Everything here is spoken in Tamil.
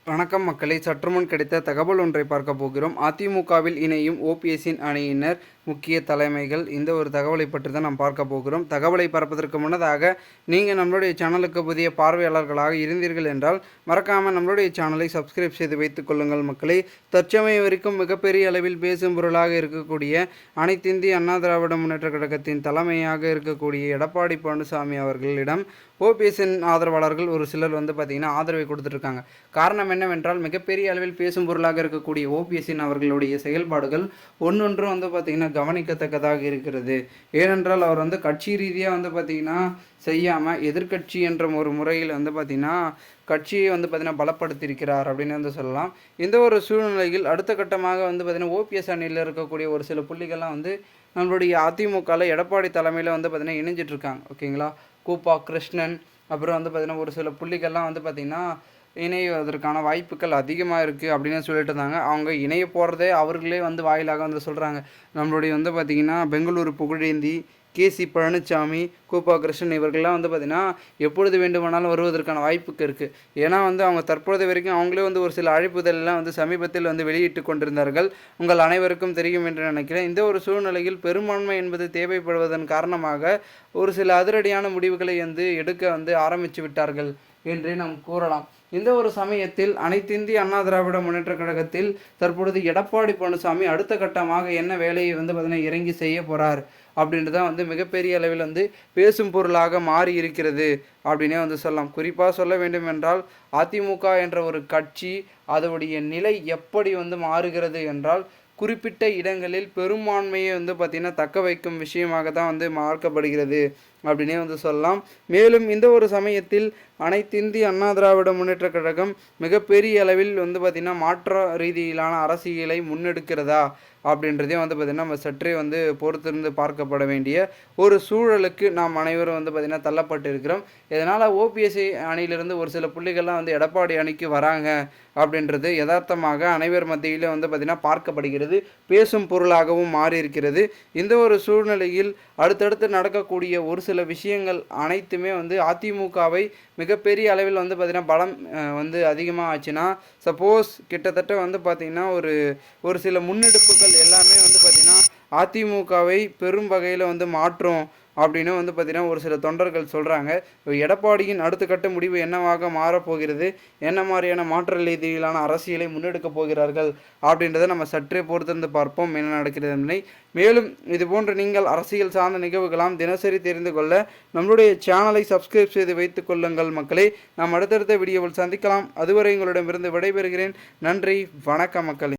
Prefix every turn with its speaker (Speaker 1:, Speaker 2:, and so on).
Speaker 1: வணக்கம் மக்களை, சற்றுமுன் கிடைத்த தகவல் ஒன்றை பார்க்க போகிறோம். அதிமுகவில் இணையும் ஓபிஎஸ்ஸின் அணியினர் முக்கிய தலைமைகள், இந்த ஒரு தகவலை பற்றி தான் நாம் பார்க்க போகிறோம். தகவலை பார்ப்பதற்கு முன்னதாக நீங்கள் நம்மளுடைய சேனலுக்கு புதிய பார்வையாளர்களாக இருந்தீர்கள் என்றால் மறக்காமல் நம்மளுடைய சேனலை சப்ஸ்கிரைப் செய்து வைத்துக் கொள்ளுங்கள் மக்களே. தற்சமயம் வரைக்கும் மிகப்பெரிய அளவில் பேசும் பொருளாக இருக்கக்கூடிய அனைத்திந்திய அண்ணா திராவிட முன்னேற்ற கழகத்தின் தலைமையாக இருக்கக்கூடிய எடப்பாடி பழனிசாமி அவர்களிடம் ஓபிஎஸ்ஸின் ஆதரவாளர்கள் ஒரு சிலர் பார்த்திங்கன்னா ஆதரவை கொடுத்துட்ருக்காங்க. காரணம் என்னவென்றால், மிகப்பெரிய அளவில் பேசும் பொருளாக இருக்கக்கூடிய ஓபிஎஸ்ஸின் அவர்களுடைய செயல்பாடுகள் ஒன்றொன்றும் பார்த்திங்கன்னா கவனிக்கத்தக்கதாக இருக்கிறது. ஏனென்றால் அவர் கட்சி ரீதியாக பார்த்திங்கன்னா செய்யாமல் எதிர்கட்சி என்ற ஒரு முறையில் பார்த்திங்கன்னா கட்சியை பார்த்திங்கன்னா பலப்படுத்தியிருக்கிறார் அப்படின்னு சொல்லலாம். இந்த ஒரு சூழ்நிலையில் அடுத்த கட்டமாக பார்த்திங்கன்னா ஓபிஎஸ் அணியில் இருக்கக்கூடிய ஒரு சில புள்ளிகள்லாம் நம்மளுடைய அதிமுகவில் எடப்பாடி தலைமையில் பார்த்திங்கன்னா இணைஞ்சிட்ருக்காங்க. ஓகேங்களா, கூப்பா கிருஷ்ணன், அப்புறம் பார்த்திங்கன்னா ஒரு சில புள்ளிகள்லாம் பார்த்திங்கன்னா இணைவதற்கான வாய்ப்புகள் அதிகமாக இருக்குது அப்படின்னு சொல்லிட்டு இருந்தாங்க. அவங்க இணைய போகிறதே அவர்களே வாயிலாக சொல்கிறாங்க. நம்மளுடைய பார்த்திங்கன்னா பெங்களூரு புகழேந்தி, கேசி பழனிசாமி, கூப்பா கிருஷ்ணன் இவர்கள்லாம் பார்த்திங்கன்னா எப்பொழுது வேண்டுமானாலும் வருவதற்கான வாய்ப்புக்கு இருக்குது. ஏன்னா அவங்க தற்பொழுது வரைக்கும் அவங்களே ஒரு சில அழைப்புதல்லாம் சமீபத்தில் வெளியிட்டு கொண்டிருந்தார்கள். உங்கள் அனைவருக்கும் தெரியும் என்று நினைக்கிறேன். இந்த ஒரு சூழ்நிலையில் பெரும்பான்மை என்பது தேவைப்படுவதன் காரணமாக ஒரு சில அதிரடியான முடிவுகளை எடுக்க ஆரம்பித்து விட்டார்கள் என்றே நாம் கூறலாம். இந்த ஒரு சமயத்தில் அனைத்திந்திய அண்ணா திராவிட முன்னேற்ற கழகத்தில் தற்பொழுது எடப்பாடி பழனிசாமி அடுத்த கட்டமாக என்ன வேலையை பார்த்தீங்கன்னா இறங்கி செய்ய போகிறார் அப்படின்றத மிகப்பெரிய அளவில் பேசும் பொருளாக மாறி இருக்கிறது அப்படின்னே சொல்லலாம். குறிப்பாக சொல்ல வேண்டும் என்றால், அதிமுக என்ற ஒரு கட்சி அதோடைய நிலை எப்படி மாறுகிறது என்றால், குறிப்பிட்ட இடங்களில் பெரும்பான்மையை பார்த்திங்கன்னா தக்க வைக்கும் விஷயமாக தான் மார்க்கப்படுகிறது அப்படின்னே சொல்லலாம். மேலும் இந்த ஒரு சமயத்தில் அனைத்திந்திய அண்ணா திராவிட முன்னேற்ற கழகம் மிகப்பெரிய அளவில் பார்த்திங்கன்னா மாற்ற ரீதியிலான அரசியலை முன்னெடுக்கிறதா அப்படின்றதையும் பார்த்திங்கன்னா நம்ம சற்றே பொறுத்திருந்து பார்க்கப்பட வேண்டிய ஒரு சூழலுக்கு நாம் அனைவரும் பார்த்திங்கன்னா தள்ளப்பட்டு இருக்கிறோம். இதனால் ஓபிஎஸ்சி அணியிலிருந்து ஒரு சில புள்ளிகள்லாம் எடப்பாடி அணிக்கு வராங்க அப்படின்றது யதார்த்தமாக அனைவர் மத்தியில் பார்த்திங்கன்னா பார்க்கப்படுகிறது, பேசும் பொருளாகவும் மாறி இருக்கிறது. இந்த ஒரு சூழ்நிலையில் அடுத்தடுத்து நடக்கக்கூடிய ஒரு சில விஷயங்கள் அனைத்துமே அதிமுகவை மிகப்பெரிய அளவில் பார்த்திங்கன்னா பலம் அதிகமாக ஆச்சுன்னா, சப்போஸ் கிட்டத்தட்ட பார்த்திங்கன்னா ஒரு சில முன்னெடுப்புகள் எல்லாமே பார்த்திங்கன்னா அதிமுகவை பெரும் வகையில் மாற்றும் அப்படின்னு பார்த்திங்கன்னா ஒரு சில தொண்டர்கள் சொல்கிறாங்க. எடப்பாடியின் அடுத்த கட்ட முடிவு என்னவாக மாறப்போகிறது, என்ன மாதிரியான மாற்ற ரீதியிலான அரசியலை முன்னெடுக்கப் போகிறார்கள் அப்படின்றத நம்ம சற்றே பொறுத்திருந்து பார்ப்போம் என்ன நடக்கிறது. மேலும் இது போன்ற நீங்கள் அரசியல் சார்ந்த நிகழ்வுகளாம் தினசரி தெரிந்து கொள்ள நம்மளுடைய சேனலை சப்ஸ்கிரைப் செய்து வைத்துக் கொள்ளுங்கள் மக்களே. நாம் அடுத்தடுத்த வீடியோவில் சந்திக்கலாம். அதுவரை உங்களிடமிருந்து விடைபெறுகிறேன். நன்றி, வணக்கம் மக்களே.